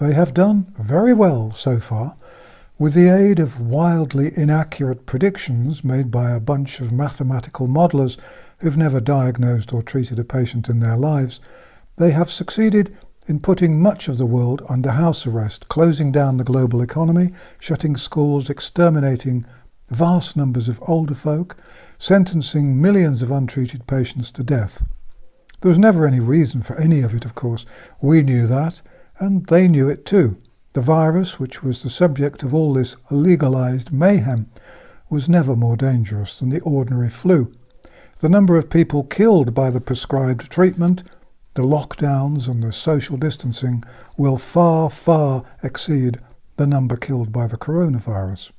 They have done very well so far, with the aid of wildly inaccurate predictions made by a bunch of mathematical modelers who've never diagnosed or treated a patient in their lives. They have succeeded in putting much of the world under house arrest, closing down the global economy, shutting schools, exterminating vast numbers of older folk, sentencing millions of untreated patients to death. There was never any reason for any of it, of course. We knew that, and they knew it too. The virus, which was the subject of all this legalized mayhem, was never more dangerous than the ordinary flu. The number of people killed by the prescribed treatment, the lockdowns and the social distancing will far, far exceed the number killed by the coronavirus.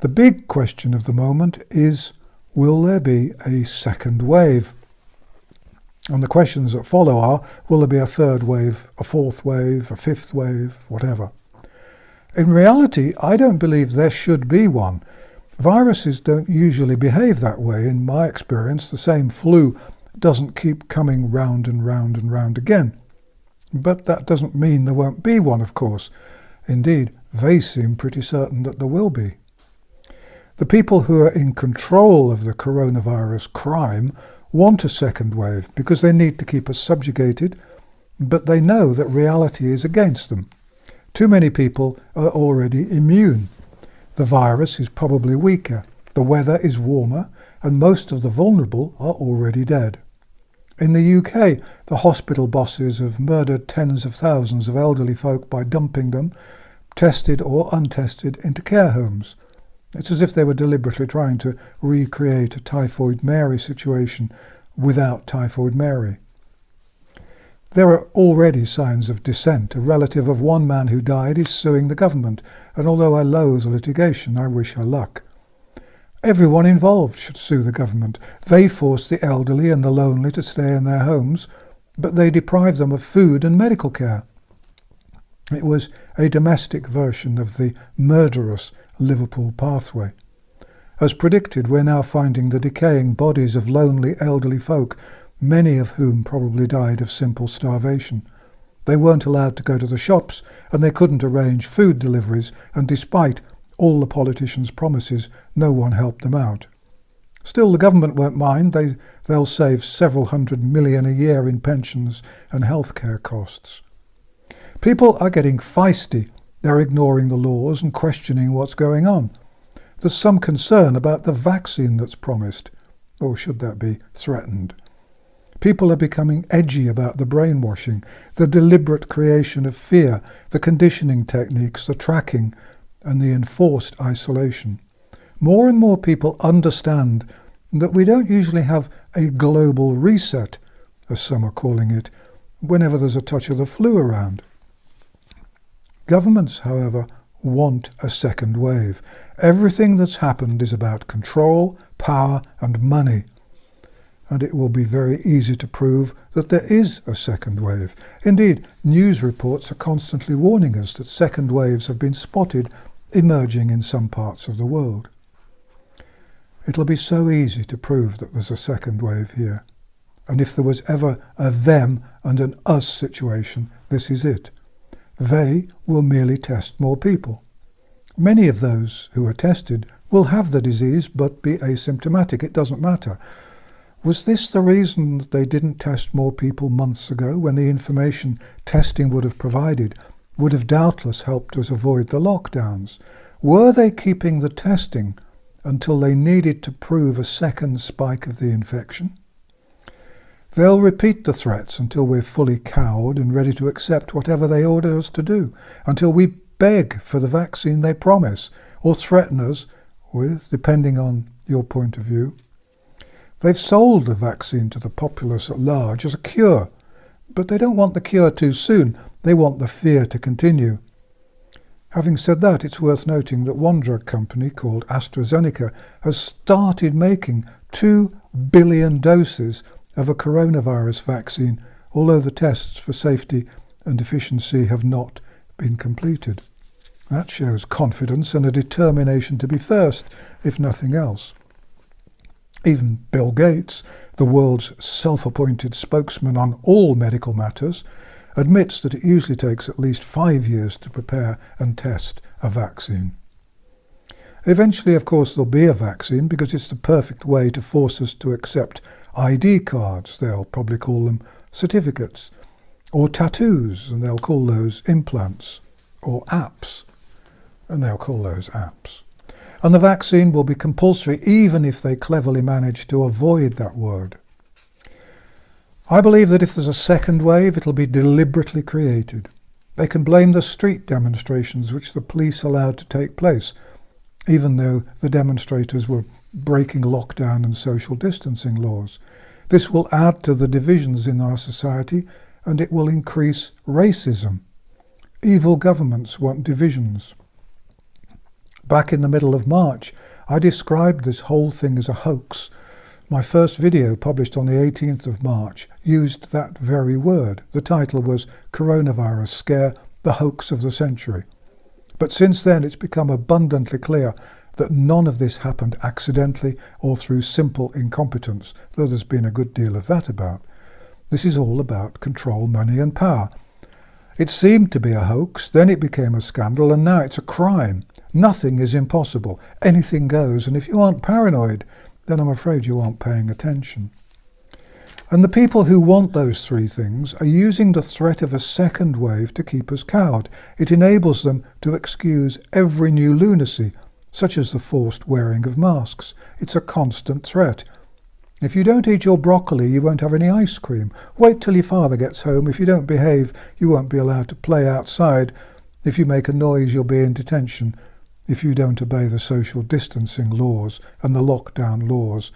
The big question of the moment is, will there be a second wave? And the questions that follow are, will there be a third wave, a fourth wave, a fifth wave, whatever? In reality, I don't believe there should be one. Viruses don't usually behave that way. In my experience, the same flu doesn't keep coming round and round and round again. But that doesn't mean there won't be one, of course. Indeed, they seem pretty certain that there will be. The people who are in control of the coronavirus crime want a second wave because they need to keep us subjugated, but they know that reality is against them. Too many people are already immune. The virus is probably weaker, the weather is warmer, and most of the vulnerable are already dead. In the UK, the hospital bosses have murdered tens of thousands of elderly folk by dumping them, tested or untested, into care homes. It's as if they were deliberately trying to recreate a Typhoid Mary situation without Typhoid Mary. There are already signs of dissent. A relative of one man who died is suing the government, and although I loathe litigation, I wish her luck. Everyone involved should sue the government. They force the elderly and the lonely to stay in their homes, but they deprive them of food and medical care. It was a domestic version of the murderous Liverpool pathway. As predicted, we're now finding the decaying bodies of lonely elderly folk, many of whom probably died of simple starvation. They weren't allowed to go to the shops, and they couldn't arrange food deliveries, and despite all the politicians' promises, no one helped them out. Still, the government won't mind. They'll save several $100 million a year in pensions and healthcare costs. People are getting feisty. They're ignoring the laws and questioning what's going on. There's some concern about the vaccine that's promised, or should that be threatened. People are becoming edgy about the brainwashing, the deliberate creation of fear, the conditioning techniques, the tracking, and the enforced isolation. More and more people understand that we don't usually have a global reset, as some are calling it, whenever there's a touch of the flu around. Governments, however, want a second wave. Everything that's happened is about control, power, and money. And it will be very easy to prove that there is a second wave. Indeed, news reports are constantly warning us that second waves have been spotted emerging in some parts of the world. It'll be so easy to prove that there's a second wave here. And if there was ever a them and an us situation, this is it. They will merely test more people. Many of those who are tested will have the disease but be asymptomatic. It doesn't matter. Was this the reason that they didn't test more people months ago, when the information testing would have provided would have doubtless helped us avoid the lockdowns? Were they keeping the testing until they needed to prove a second spike of the infection? They'll repeat the threats until we're fully cowed and ready to accept whatever they order us to do, until we beg for the vaccine they promise, or threaten us with, depending on your point of view. They've sold the vaccine to the populace at large as a cure, but they don't want the cure too soon. They want the fear to continue. Having said that, it's worth noting that one drug company called AstraZeneca has started making 2 billion doses of a coronavirus vaccine, although the tests for safety and efficiency have not been completed. That shows confidence and a determination to be first, if nothing else. Even Bill Gates, the world's self-appointed spokesman on all medical matters, admits that it usually takes at least 5 years to prepare and test a vaccine. Eventually, of course, there'll be a vaccine because it's the perfect way to force us to accept ID cards. They'll probably call them certificates, or tattoos, and they'll call those implants, or apps, and they'll call those apps. And the vaccine will be compulsory even if they cleverly manage to avoid that word. I believe that if there's a second wave, it'll be deliberately created. They can blame the street demonstrations which the police allowed to take place, even though the demonstrators were breaking lockdown and social distancing laws. This will add to the divisions in our society, and it will increase racism. Evil governments want divisions. Back in the middle of March, I described this whole thing as a hoax. My first video, published on the 18th of March, used that very word. The title was Coronavirus Scare, the Hoax of the Century. But since then, it's become abundantly clear that none of this happened accidentally or through simple incompetence, though there's been a good deal of that about. This is all about control, money and power. It seemed to be a hoax, then it became a scandal, and now it's a crime. Nothing is impossible. Anything goes, and if you aren't paranoid, then I'm afraid you aren't paying attention. And the people who want those three things are using the threat of a second wave to keep us cowed. It enables them to excuse every new lunacy, such as the forced wearing of masks. It's a constant threat. If you don't eat your broccoli, you won't have any ice cream. Wait till your father gets home. If you don't behave, you won't be allowed to play outside. If you make a noise, you'll be in detention. If you don't obey the social distancing laws and the lockdown laws,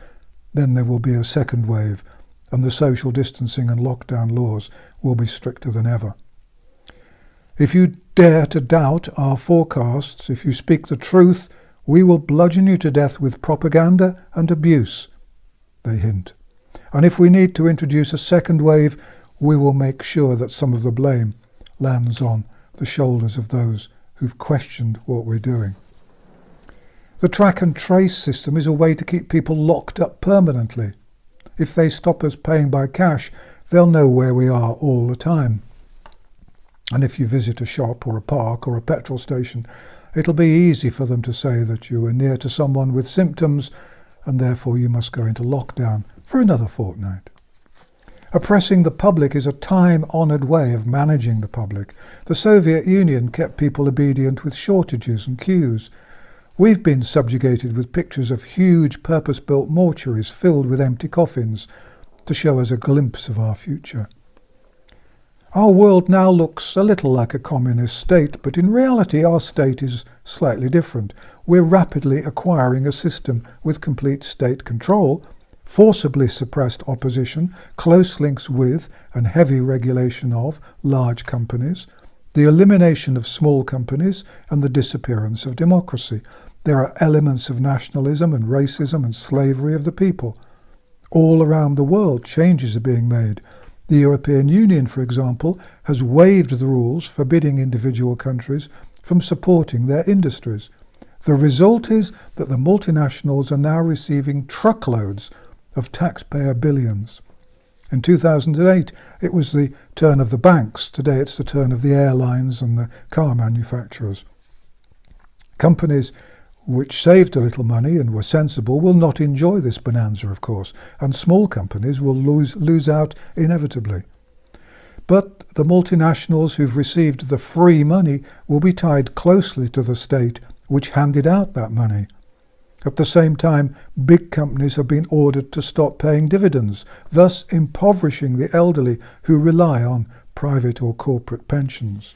then there will be a second wave, and the social distancing and lockdown laws will be stricter than ever. If you dare to doubt our forecasts, if you speak the truth, we will bludgeon you to death with propaganda and abuse, they hint. And if we need to introduce a second wave, we will make sure that some of the blame lands on the shoulders of those who've questioned what we're doing. The track and trace system is a way to keep people locked up permanently. If they stop us paying by cash, they'll know where we are all the time. And if you visit a shop or a park or a petrol station, it'll be easy for them to say that you are near to someone with symptoms and therefore you must go into lockdown for another fortnight. Oppressing the public is a time-honoured way of managing the public. The Soviet Union kept people obedient with shortages and queues. We've been subjugated with pictures of huge purpose-built mortuaries filled with empty coffins to show us a glimpse of our future. Our world now looks a little like a communist state, but in reality our state is slightly different. We're rapidly acquiring a system with complete state control, forcibly suppressed opposition, close links with and heavy regulation of large companies, the elimination of small companies and the disappearance of democracy. There are elements of nationalism and racism and slavery of the people. All around the world changes are being made. The European Union, for example, has waived the rules forbidding individual countries from supporting their industries. The result is that the multinationals are now receiving truckloads of taxpayer billions. In 2008, it was the turn of the banks. Today, it's the turn of the airlines and the car manufacturers. Companies which saved a little money and were sensible will not enjoy this bonanza, of course, and small companies will lose out inevitably. But the multinationals who've received the free money will be tied closely to the state which handed out that money. At the same time, big companies have been ordered to stop paying dividends, thus impoverishing the elderly who rely on private or corporate pensions.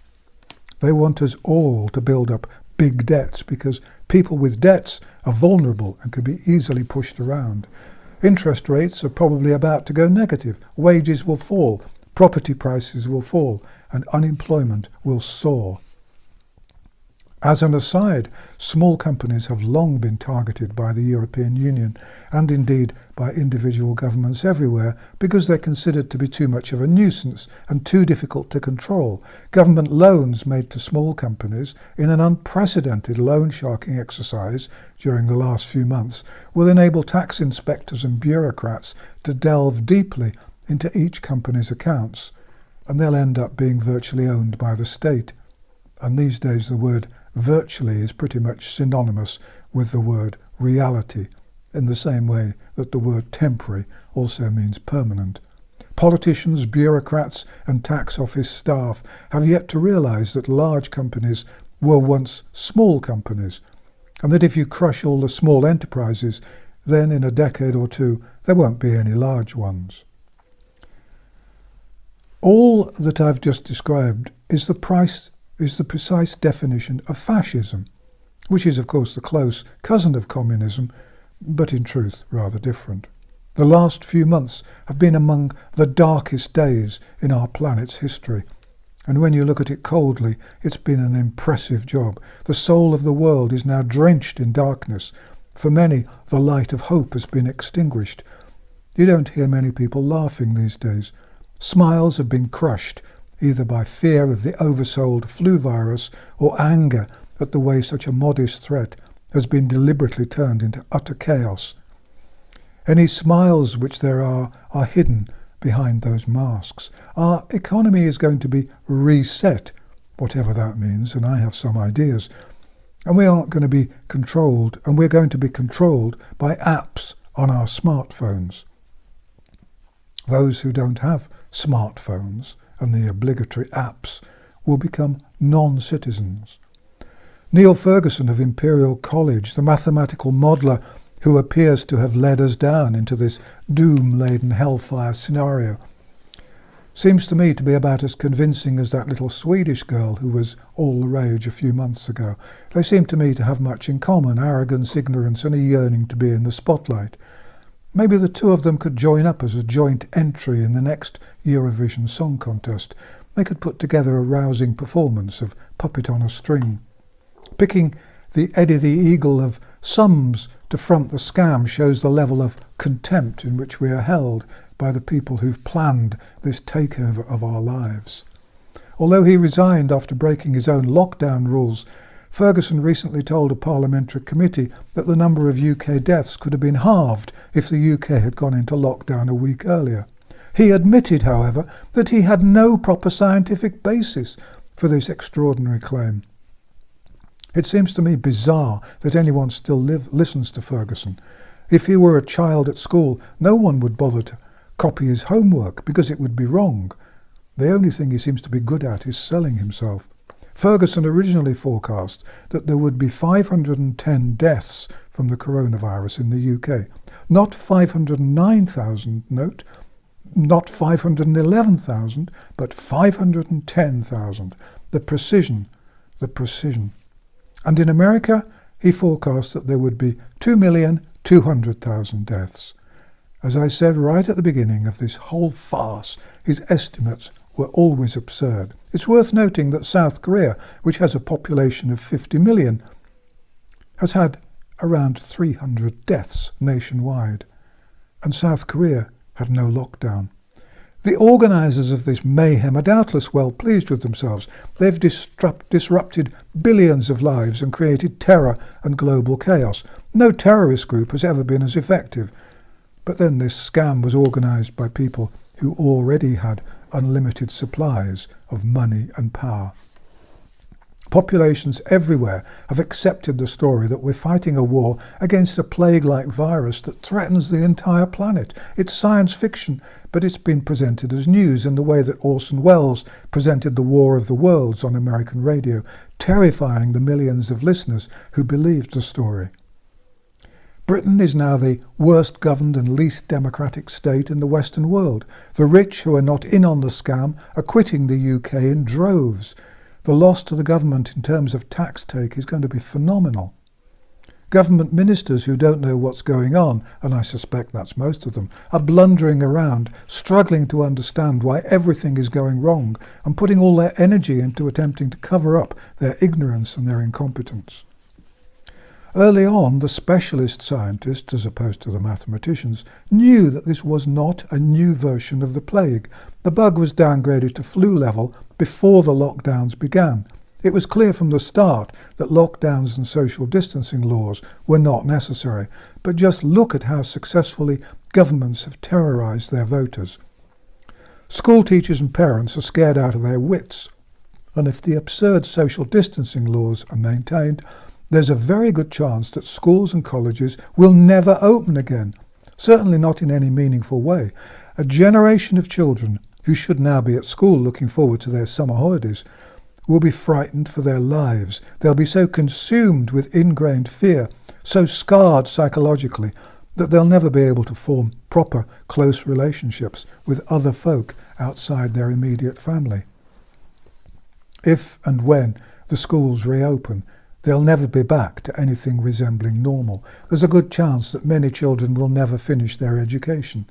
They want us all to build up big debts because people with debts are vulnerable and can be easily pushed around. Interest rates are probably about to go negative. Wages will fall, property prices will fall, and unemployment will soar. As an aside, small companies have long been targeted by the European Union and indeed by individual governments everywhere because they're considered to be too much of a nuisance and too difficult to control. Government loans made to small companies in an unprecedented loan sharking exercise during the last few months will enable tax inspectors and bureaucrats to delve deeply into each company's accounts. and they'll end up being virtually owned by the state. And these days the word virtually is pretty much synonymous with the word reality, in the same way that the word temporary also means permanent. Politicians, bureaucrats and tax office staff have yet to realise that large companies were once small companies, and that if you crush all the small enterprises, then in a decade or two there won't be any large ones. All that I've just described is the precise definition of fascism, which is of course the close cousin of communism, but in truth rather different. The last few months have been among the darkest days in our planet's history, and when you look at it coldly, it's been an impressive job. The soul of the world is now drenched in darkness. For many, the light of hope has been extinguished. You don't hear many people laughing these days. Smiles have been crushed, either by fear of the oversold flu virus or anger at the way such a modest threat has been deliberately turned into utter chaos. Any smiles which there are hidden behind those masks. Our economy is going to be reset, whatever that means, and I have some ideas. And we aren't going to be controlled, and we're going to be controlled by apps on our smartphones. Those who don't have smartphones and the obligatory apps will become non-citizens. Neil Ferguson of Imperial College, the mathematical modeller who appears to have led us down into this doom-laden hellfire scenario, seems to me to be about as convincing as that little Swedish girl who was all the rage a few months ago. They seem to me to have much in common: arrogance, ignorance, and a yearning to be in the spotlight. Maybe the two of them could join up as a joint entry in the next Eurovision Song Contest. They could put together a rousing performance of Puppet on a String. Picking the Eddie the Eagle of sums to front the scam shows the level of contempt in which we are held by the people who've planned this takeover of our lives. Although he resigned after breaking his own lockdown rules, Ferguson recently told a parliamentary committee that the number of UK deaths could have been halved if the UK had gone into lockdown a week earlier. He admitted, however, that he had no proper scientific basis for this extraordinary claim. It seems to me bizarre that anyone still listens to Ferguson. If he were a child at school, no one would bother to copy his homework because it would be wrong. The only thing he seems to be good at is selling himself. Ferguson originally forecast that there would be 510 deaths from the coronavirus in the UK. Not 509,000, note, not 511,000, but 510,000. The precision. And in America, he forecast that there would be 2,200,000 deaths. As I said right at the beginning of this whole farce, his estimates were always absurd. It's worth noting that South Korea, which has a population of 50 million, has had around 300 deaths nationwide, and South Korea had no lockdown. The organisers of this mayhem are doubtless well pleased with themselves. They've disrupted billions of lives and created terror and global chaos. No terrorist group has ever been as effective. But then this scam was organised by people who already had unlimited supplies of money and power. Populations everywhere have accepted the story that we're fighting a war against a plague-like virus that threatens the entire planet. It's science fiction, but it's been presented as news in the way that Orson Welles presented The War of the Worlds on American radio, terrifying the millions of listeners who believed the story. Britain is now the worst governed and least democratic state in the Western world. The rich who are not in on the scam are quitting the UK in droves. The loss to the government in terms of tax take is going to be phenomenal. Government ministers who don't know what's going on, and I suspect that's most of them, are blundering around, struggling to understand why everything is going wrong and putting all their energy into attempting to cover up their ignorance and their incompetence. Early on, the specialist scientists, as opposed to the mathematicians, knew that this was not a new version of the plague. The bug was downgraded to flu level before the lockdowns began. It was clear from the start that lockdowns and social distancing laws were not necessary, but just look at how successfully governments have terrorised their voters. School teachers and parents are scared out of their wits, and if the absurd social distancing laws are maintained, there's a very good chance that schools and colleges will never open again, certainly not in any meaningful way. A generation of children who should now be at school looking forward to their summer holidays will be frightened for their lives. They'll be so consumed with ingrained fear, so scarred psychologically, that they'll never be able to form proper, close relationships with other folk outside their immediate family. If and when the schools reopen, they'll never be back to anything resembling normal. There's a good chance that many children will never finish their education.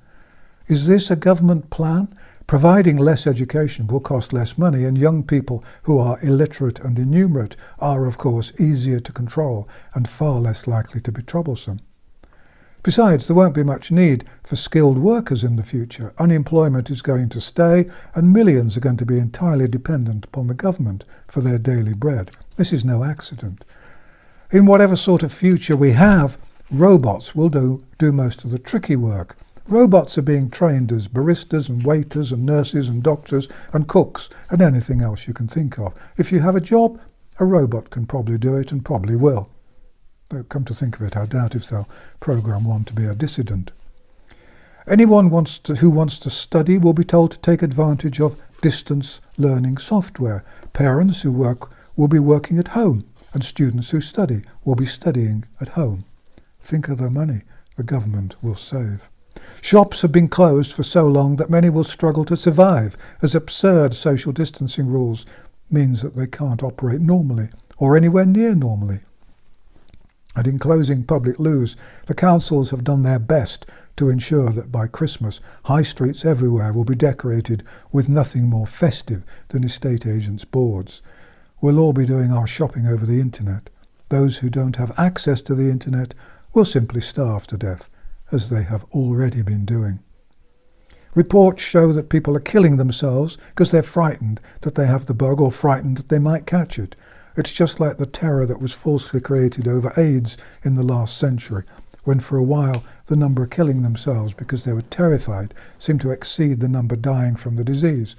Is this a government plan? Providing less education will cost less money, and young people who are illiterate and innumerate are, of course, easier to control and far less likely to be troublesome. Besides, there won't be much need for skilled workers in the future. Unemployment is going to stay, and millions are going to be entirely dependent upon the government for their daily bread. This is no accident. In whatever sort of future we have, robots will do most of the tricky work. Robots are being trained as baristas and waiters and nurses and doctors and cooks and anything else you can think of. If you have a job, a robot can probably do it and probably will. Though, come to think of it, I doubt if they'll program one to be a dissident. Anyone who wants to study will be told to take advantage of distance learning software. Parents who work will be working at home, and students who study will be studying at home. Think of the money the government will save. Shops have been closed for so long that many will struggle to survive, as absurd social distancing rules means that they can't operate normally, or anywhere near normally. And in closing public loos, the councils have done their best to ensure that by Christmas, high streets everywhere will be decorated with nothing more festive than estate agents' boards. We'll all be doing our shopping over the internet. Those who don't have access to the internet will simply starve to death, as they have already been doing. Reports show that people are killing themselves because they're frightened that they have the bug or frightened that they might catch it. It's just like the terror that was falsely created over AIDS in the last century, when for a while the number killing themselves because they were terrified seemed to exceed the number dying from the disease.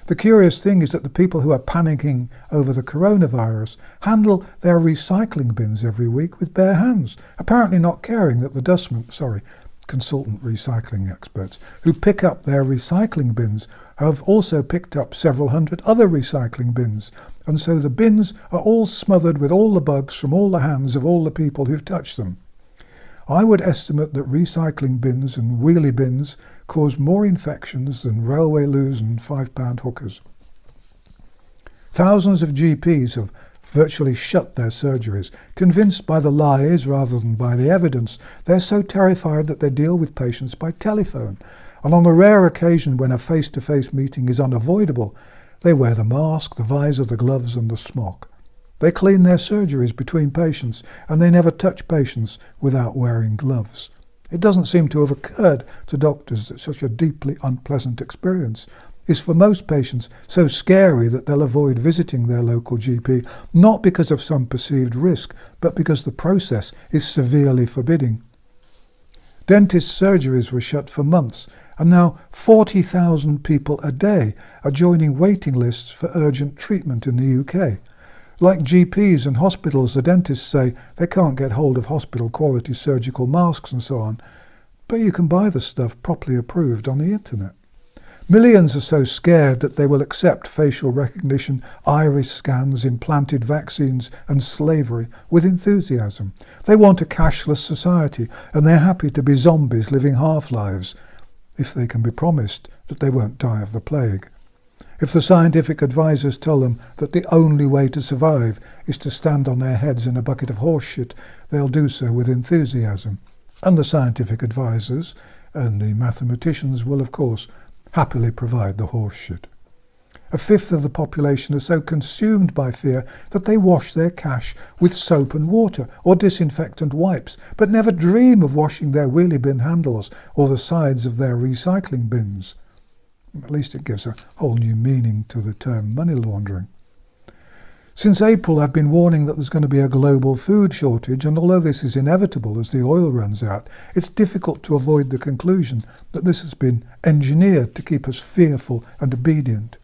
The curious thing is that the people who are panicking over the coronavirus handle their recycling bins every week with bare hands, apparently not caring that the consultant recycling experts who pick up their recycling bins have also picked up several hundred other recycling bins, and so the bins are all smothered with all the bugs from all the hands of all the people who've touched them. I would estimate that recycling bins and wheelie bins cause more infections than railway loos and £5 hookers. Thousands of GPs have virtually shut their surgeries, convinced by the lies rather than by the evidence. They're so terrified that they deal with patients by telephone, and on the rare occasion when a face-to-face meeting is unavoidable, they wear the mask, the visor, the gloves and the smock. They clean their surgeries between patients, and they never touch patients without wearing gloves. It doesn't seem to have occurred to doctors that such a deeply unpleasant experience is for most patients so scary that they'll avoid visiting their local GP, not because of some perceived risk, but because the process is severely forbidding. Dentist surgeries were shut for months, and now 40,000 people a day are joining waiting lists for urgent treatment in the UK. Like GPs and hospitals, the dentists say they can't get hold of hospital-quality surgical masks and so on, but you can buy the stuff properly approved on the internet. Millions are so scared that they will accept facial recognition, iris scans, implanted vaccines and slavery with enthusiasm. They want a cashless society, and they're happy to be zombies living half-lives, if they can be promised that they won't die of the plague. If the scientific advisors tell them that the only way to survive is to stand on their heads in a bucket of horse shit, they'll do so with enthusiasm. And the scientific advisors and the mathematicians will, of course, happily provide the horse shit. A fifth of the population are so consumed by fear that they wash their cash with soap and water or disinfectant wipes, but never dream of washing their wheelie bin handles or the sides of their recycling bins. At least it gives a whole new meaning to the term money laundering. Since April, I've been warning that there's going to be a global food shortage, and although this is inevitable as the oil runs out, it's difficult to avoid the conclusion that this has been engineered to keep us fearful and obedient.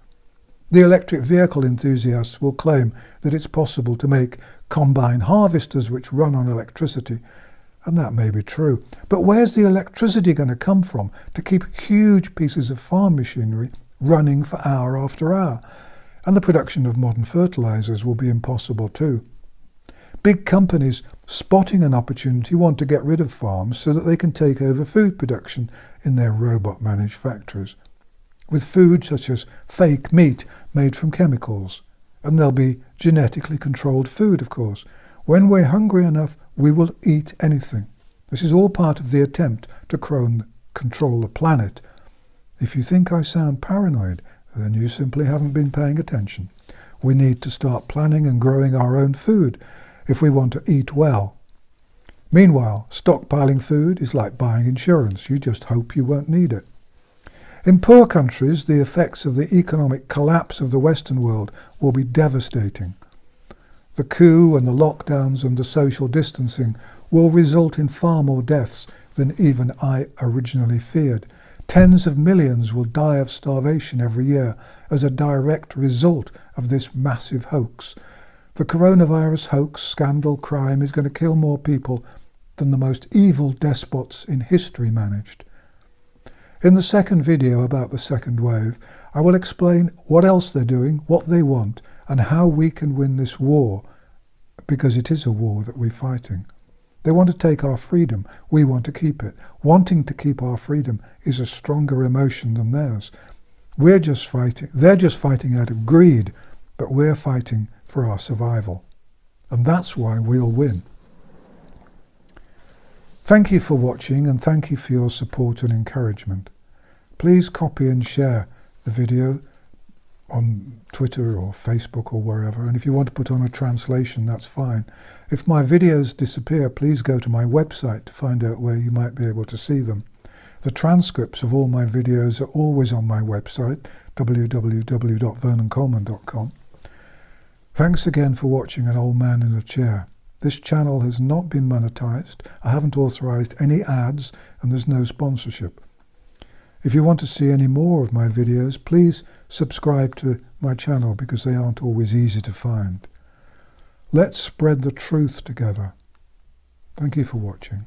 The electric vehicle enthusiasts will claim that it's possible to make combine harvesters which run on electricity, and that may be true. But where's the electricity going to come from to keep huge pieces of farm machinery running for hour after hour? And the production of modern fertilizers will be impossible too. Big companies spotting an opportunity want to get rid of farms so that they can take over food production in their robot-managed factories, with food such as fake meat made from chemicals. And there'll be genetically controlled food, of course. When we're hungry enough, we will eat anything. This is all part of the attempt to control the planet. If you think I sound paranoid, then you simply haven't been paying attention. We need to start planning and growing our own food if we want to eat well. Meanwhile, stockpiling food is like buying insurance. You just hope you won't need it. In poor countries, the effects of the economic collapse of the Western world will be devastating. The coup and the lockdowns and the social distancing will result in far more deaths than even I originally feared. Tens of millions will die of starvation every year as a direct result of this massive hoax. The coronavirus hoax, scandal, crime is going to kill more people than the most evil despots in history managed. In the second video about the second wave, I will explain what else they're doing, what they want, and how we can win this war, because it is a war that we're fighting. They want to take our freedom. We want to keep it. Wanting to keep our freedom is a stronger emotion than theirs. They're just fighting out of greed, but we're fighting for our survival. And that's why we'll win. Thank you for watching, and thank you for your support and encouragement. Please copy and share the video on Twitter or Facebook or wherever, and if you want to put on a translation, that's fine. If my videos disappear, please go to my website to find out where you might be able to see them. The transcripts of all my videos are always on my website, www.vernoncoleman.com. Thanks again for watching An Old Man in a Chair. This channel has not been monetized, I haven't authorized any ads, and there's no sponsorship. If you want to see any more of my videos, please subscribe to my channel because they aren't always easy to find. Let's spread the truth together. Thank you for watching.